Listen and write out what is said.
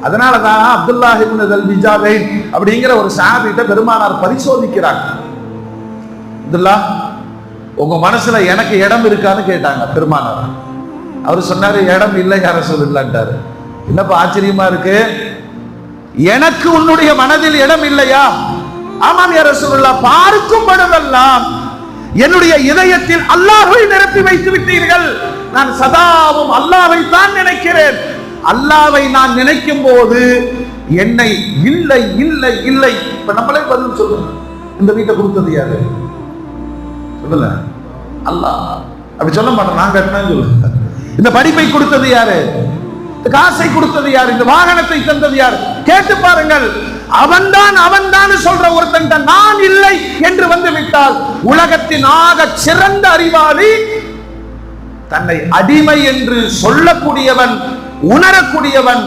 அதனாலதான் அப்துல்லாஹ் இப்னு அல்-பிஜாதைன் அப்படிங்கிற ஒரு சஹாபிட்ட பெருமானார் பரிசோதிக்கிறாங்க. அப்துல்லாஹ், உங்க மனசுல எனக்கு இடம் இருக்கான்னு கேட்டாங்க பெருமானார். அவர் சொன்னாரு, இடம் இல்லை யா ரசூலுல்லாஹ்ன்றாரு. என்னப்பா ஆச்சரியமா இருக்கு, எனக்கு உன்னுடைய மனதில் இடம் இல்லையா? ஆமாம் யா ரசூலுல்லாஹ், பார்க்கும் பொழுதெல்லாம் என்னுடைய இதயத்தில் அல்லாஹ்வை நிரப்பி வைத்து விட்டீர்கள். நான் சதாவும் அல்லாஹ்வை தான் நினைக்கிறேன். அல்லாஹ்வை நான் நினைக்கும் போது என்னை இல்லை இல்லை இல்லை. இப்ப நம்மளே பதில் சொல்லுங்க, இந்த வீட்டை கொடுத்தது யாரு? சொல்லல, அல்லாஹ். அப்படி சொல்ல மாட்டோம், நாங்க சொல்லுங்க. இந்த படிப்பை கொடுத்தது யாரு? இந்த காசை கொடுத்தது யாரு? இந்த வாகனத்தை தந்தது யாரு? கேட்டு பாருங்கள். அவன்தான் சொல்ற ஒருத்தன் நான் இல்லை என்று வந்து விட்டால் உலகத்தின் ஆக சிறந்த அறிவாளி, தன்னை அடிமை என்று சொல்லக்கூடியவன், உணரக்கூடியவன்